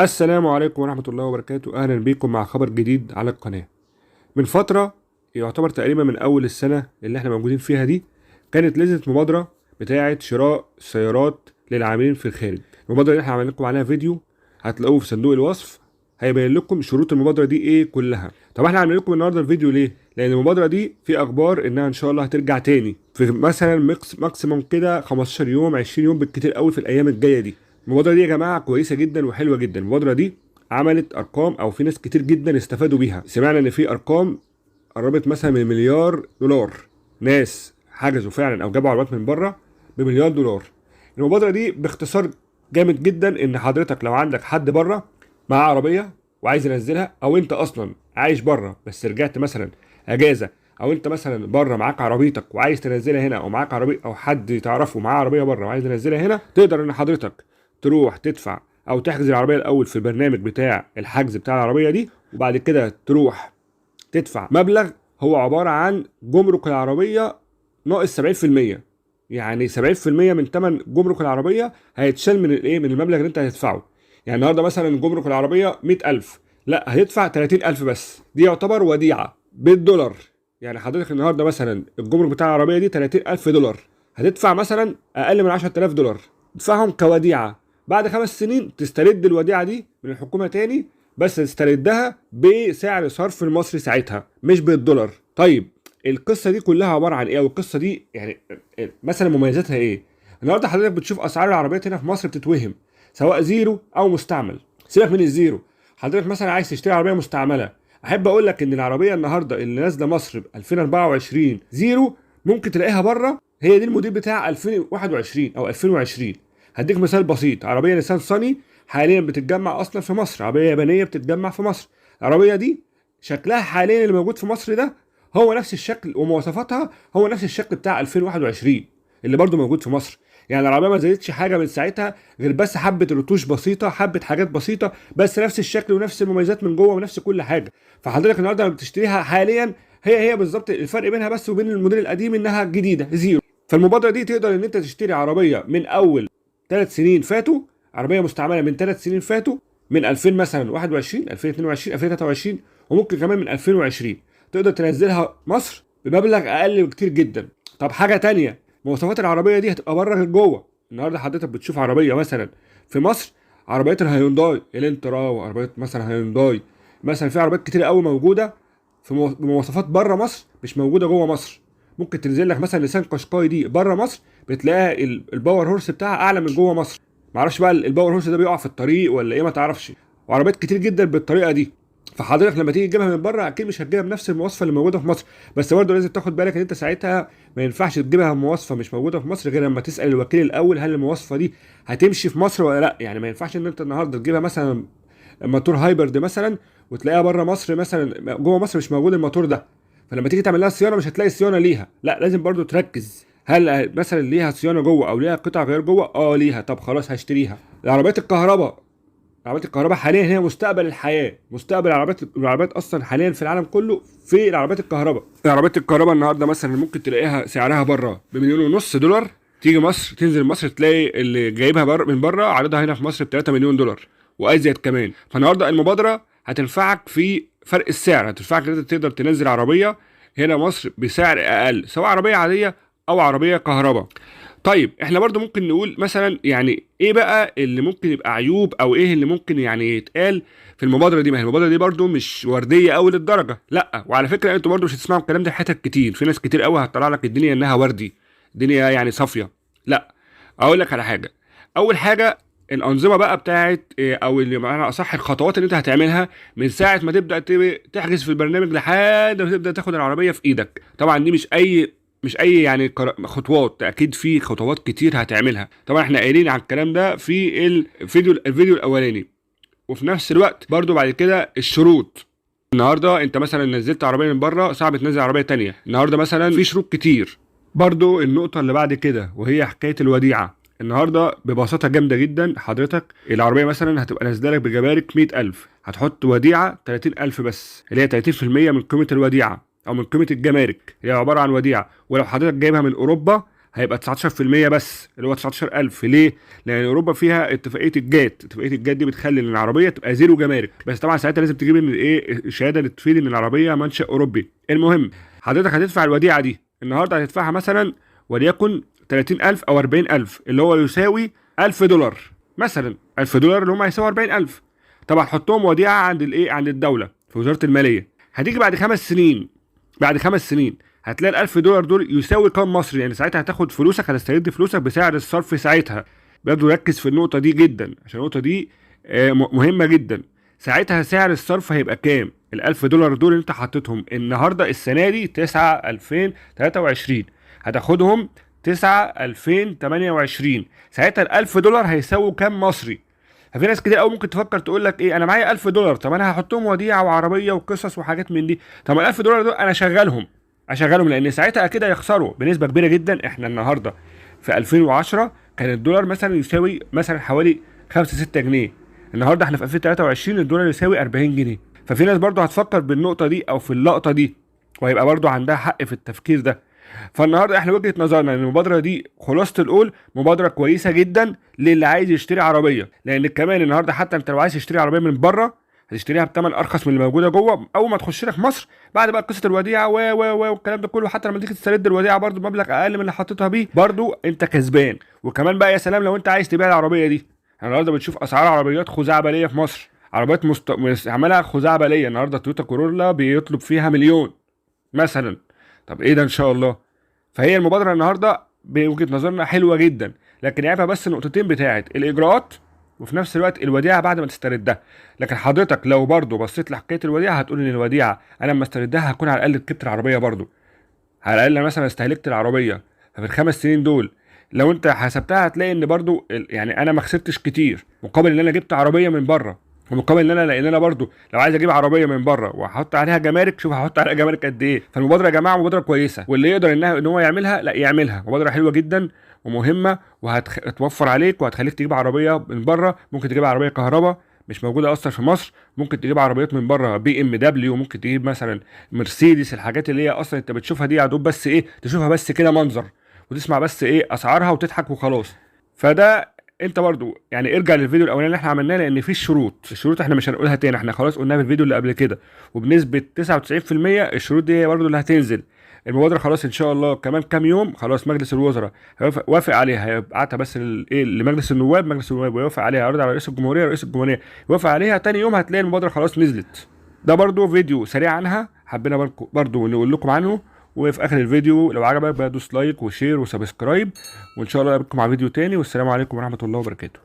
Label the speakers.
Speaker 1: السلام عليكم ورحمة الله وبركاته. أهلا بيكم مع خبر جديد على القناة. من فترة يعتبر تقريبا من أول السنة اللي احنا موجودين فيها دي كانت نزلت مبادرة بتاعة شراء سيارات للعاملين في الخارج. المبادرة اللي احنا عملنا لكم عليها فيديو هتلاقوه في صندوق الوصف، هيبين لكم شروط المبادرة دي ايه كلها. طب احنا عاملين لكم النهارده الفيديو ليه؟ لأن المبادرة دي في أخبار إنها إن شاء الله هترجع تاني في مثلا ماكسيموم كده 15 يوم 20 يوم بالكتير قوي في الأيام الجاية دي. المبادرة دي يا جماعة كويسة جدا وحلوة جدا. المبادرة دي عملت ارقام او في ناس كتير جدا استفادوا بيها. سمعنا ان في ارقام قربت مثلا من مليار دولار، ناس حجزوا فعلا او جابوا عربيات من بره بمليار دولار. المبادره دي باختصار جامد جدا ان حضرتك لو عندك حد بره معاه عربيه وعايز ينزلها، او انت اصلا عايش بره بس رجعت مثلا اجازه، او انت مثلا بره معاك عربيتك وعايز تنزلها هنا، او معاك عربيه او حد تعرفه معاه عربيه بره وعايز ينزلها هنا، تقدر ان حضرتك تروح تدفع او تحجز العربيه الاول في البرنامج بتاع الحجز بتاع العربيه دي، وبعد كده تروح تدفع مبلغ هو عباره عن جمرك العربيه ناقص 70%. يعني 70% من ثمن جمرك العربيه هيتشال من الايه، من المبلغ اللي انت هتدفعه. يعني النهارده مثلا جمرك العربيه 100,000، لا هتدفع 30,000 بس. دي يعتبر وديعه بالدولار. يعني حضرتك النهارده مثلا الجمرك بتاع العربيه دي 30,000 دولار، هتدفع مثلا اقل من 10,000 دولار تدفعهم كوديعه. بعد 5 سنين تسترد الوديعه دي من الحكومه تاني، بس تستردها بسعر صرف المصري ساعتها مش بالدولار. طيب القصه دي كلها عباره عن ايه؟ والقصه دي يعني مثلا مميزاتها ايه؟ النهارده حضرتك بتشوف اسعار العربيات هنا في مصر بتتوهم، سواء زيرو او مستعمل. سيبك من الزيرو، حضرتك مثلا عايز تشتري عربيه مستعمله، احب اقول لك ان العربيه النهارده اللي نازله مصر ب 2024 زيرو ممكن تلاقيها بره هي دي الموديل بتاع 2021 او 2020. هديك مثال بسيط، عربيه نيسان صني حاليا بتتجمع اصلا في مصر، عربيه يابانيه بتتجمع في مصر. العربيه دي شكلها حاليا اللي موجود في مصر ده هو نفس الشكل، ومواصفاتها هو نفس الشكل بتاع 2021 اللي برضو موجود في مصر. يعني العربيه ما زادتش حاجه من ساعتها غير بس حبه رتوش بسيطه، حبه حاجات بسيطه، بس نفس الشكل ونفس المميزات من جوه ونفس كل حاجه. فحضرتك النهارده لما بتشتريها حاليا هي بالظبط، الفرق بينها بس وبين الموديل القديم انها جديده زيرو. فالمبادره دي تقدر ان انت تشتري عربيه من اول 3 سنين فاتوا، عربيه مستعمله من 3 سنين فاتوا، من 2000 مثلا 21 2022 2023، وممكن كمان من 2020 تقدر تنزلها مصر بمبلغ اقل بكتير جدا. طب حاجه تانية، مواصفات العربيه دي هتبقى بره غير جوه. النهارده حضرتك بتشوف عربيه مثلا في مصر، عربيات الهيونداي الانترا، وعربيات مثلا هيونداي، مثلا في عربيات كتير قوي موجوده في بمواصفات بره مصر مش موجوده جوه مصر. ممكن تنزل لك مثلا نيسان قشقاي دي بره مصر بتلاقيها الباور هورس بتاعها اعلى من جوه مصر. معرفش بقى الباور هورس ده بيقع في الطريق ولا ايه، ما تعرفش. وعربيات كتير جدا بالطريقه دي. فحضرتك لما تيجي تجيبها من بره اكيد مش هتجيبها بنفس المواصفه اللي موجوده في مصر، بس برضه لازم تاخد بالك ان انت ساعتها ما ينفعش تجيبها بمواصفه مش موجوده في مصر غير لما تسال الوكيل الاول هل المواصفه دي هتمشي في مصر ولا لا. يعني ما ينفعش ان انت النهارده تجيبها مثلا موتور هايبرد مثلا وتلاقيها بره مصر مثلا، جوه مصر مش موجود الموتور ده، فلما تيجي تعمل لها صيانه مش هتلاقي صيانه ليها. لا لازم برضو تركز هل مثلا ليها صيانه جوه او ليها قطع غير جوه. ليها، طب خلاص هشتريها. العربيات الكهرباء، العربيات الكهرباء حاليا هي مستقبل الحياه، مستقبل العربيات اصلا حاليا في العالم كله في العربيات الكهرباء. العربيات الكهرباء النهارده مثلا ممكن تلاقيها سعرها بره بمليون ونص دولار، تيجي مصر تنزل مصر تلاقي اللي جايبها من بره عارضها هنا في مصر ب 3 مليون دولار وازيد كمان. فالنهارده المبادره هتنفعك في فرق السعر، هتنفعك ان انت تقدر تنزل عربيه هنا مصر بسعر اقل، سواء عربيه عاديه او عربيه كهرباء. طيب احنا برضو ممكن نقول مثلا يعني ايه بقى اللي ممكن يبقى عيوب، او ايه اللي ممكن يعني يتقال في المبادره دي. ما هي المبادره دي برضو مش ورديه قوي للدرجه، لا. وعلى فكره انتوا برضو مش هتسمعوا الكلام ده حتت كتير، في ناس كتير قوي هتطلع لك الدنيا انها وردي، الدنيا يعني صافيه. لا، اقول لك على حاجه. اول حاجه الانظمه بقى بتاعت او اللي معنى اصح الخطوات اللي انت هتعملها من ساعه ما تبدا تحجز في البرنامج لحد ما تبدا تاخد العربيه في ايدك. طبعا دي مش اي يعني خطوات، اكيد في خطوات كتير هتعملها. طبعا احنا قايلين على الكلام ده في الفيديو الاولاني. وفي نفس الوقت برضو بعد كده الشروط. النهارده انت مثلا نزلت عربيه من بره صعب تنزل عربيه تانية، النهارده مثلا في شروط كتير. برضو النقطه اللي بعد كده وهي حكايه الوديعه. النهارده ببساطه جامده جدا، حضرتك العربيه مثلا هتبقى نازله لك بجمارك 100,000، هتحط وديعه 30,000 بس، اللي هي 30% من قيمه الوديعه او من قيمه الجمارك، هي عباره عن وديعه. ولو حضرتك جايبها من اوروبا هيبقى 19% بس، اللي هو 19000. ليه؟ لان اوروبا فيها اتفاقيه الجات، اتفاقيه الجات دي بتخلي ان العربيه تبقى زيرو جمارك، بس طبعا ساعتها لازم تجيب ان ايه الشهاده اللي تفيد ان العربيه منشا اوروبي. المهم حضرتك هتدفع الوديعه دي النهارده، هتدفعها مثلا وليكن 30000 او 40000، اللي هو يساوي $1000 مثلا. $1000 اللي هم هيساوي 40000. طبعا حطهم وديعه عند الايه، عند الدوله في وزاره الماليه. هتيجي بعد 5 سنين، بعد 5 سنين هتلاقي $1000 دول يساوي كام مصري. يعني ساعتها هتاخد فلوسك، هتسترد فلوسك بسعر الصرف ساعتها. برضه ركز في النقطه دي جدا، عشان النقطه دي مهمه جدا. ساعتها سعر الصرف هيبقى كام؟ $1000 دول اللي انت حطيتهم النهارده السنه دي 9/2023، هتاخدهم 9/2028. ساعتها $1000 هيساووا كام مصري؟ ففي ناس كتير قوي ممكن تفكر تقول لك ايه، انا معايا $1000، طب انا هحطهم وديعه وعربيه وقصص وحاجات من دي. طب ما $1000 دول انا اشغلهم، لان ساعتها اكيد هيخسروا بنسبه كبيره جدا. احنا النهارده في 2010 كان الدولار مثلا يساوي مثلا حوالي 5 6 جنيه. النهارده احنا في 2023 الدولار يساوي 40 جنيه. ففي ناس برضه هتفكر بالنقطه دي او في اللقطه دي، وهيبقى برضه عندها حق في التفكير ده. فالنهارده احنا وجهه نظرنا ان المبادره دي خلاصه القول مبادره كويسه جدا للي عايز يشتري عربيه، لان كمان النهارده حتى انت لو عايز تشتري عربيه من بره هتشتريها بثمن ارخص من اللي موجوده جوه اول ما تخش لك مصر. بعد بقى قصه الوديعه والكلام ده كله، حتى لما تيجي تسترد الوديعه برضو مبلغ اقل من اللي حطيتها بيه، برضو انت كسبان. وكمان بقى يا سلام لو انت عايز تبيع العربيه دي. احنا النهارده بنشوف اسعار عربيات خزعبليه في مصر، عربيات عملها خزعبليه. النهارده تويوتا كورولا بيطلب فيها مليون مثلا. طب ايه ده ان شاء الله. فهي المبادره النهارده بوجهه نظرنا حلوه جدا، لكن عيبها بس النقطتين بتاعت الاجراءات، وفي نفس الوقت الوديعه بعد ما تستردها. لكن حضرتك لو برضو بصيت لحكايه الوديعه هتقول ان الوديعه انا لما استردها هكون على الاقل ركبت العربيه، برضو على الاقل مثلا استهلكت العربيه. ففي ال5 سنين دول لو انت حسبتها هتلاقي ان برضو يعني انا ما خسرتش كتير، مقابل ان انا جبت عربيه من بره، ومقابل ان انا، لان انا برضو لو عايز اجيب عربيه من بره وهحط عليها جمارك، شوف هحط عليها جمارك قد ايه. فالمبادره يا جماعه مبادره كويسه، واللي يقدر ان هو يعملها لا يعملها. مبادره حلوه جدا ومهمه، وهتوفر عليك وهتخليك تجيب عربيه من بره. ممكن تجيب عربيه كهرباء مش موجوده اصلا في مصر، ممكن تجيب عربيات من بره BMW، ممكن تجيب مثلا مرسيدس. الحاجات اللي هي اصلا انت بتشوفها دي يا دوب بس ايه، تشوفها بس كده منظر وتسمع بس ايه اسعارها وتضحك وخلاص. فده انت برضو يعني ارجع للفيديو الاولاني اللي احنا عملناه، لان في الشروط احنا مش هنقولها تاني، احنا خلاص قلناها في الفيديو اللي قبل كده، وبنسبه 99% الشروط دي هي برضو اللي هتنزل. المبادره خلاص ان شاء الله كمان كام يوم خلاص مجلس الوزراء وافق عليها، هيبعتها بس ايه لمجلس النواب، مجلس النواب ويوافق عليها، يعرض على رئيس الجمهوريه، رئيس الجمهوريه يوافق عليها، تاني يوم هتلاقي المبادره خلاص نزلت. ده برضو فيديو سريع عنها حبينا برضو نقول لكم عنه. وفي اخر الفيديو لو عجبك بقى دوس لايك وشير وسبسكرايب، وان شاء الله اقابلكم مع فيديو تاني، والسلام عليكم ورحمه الله وبركاته.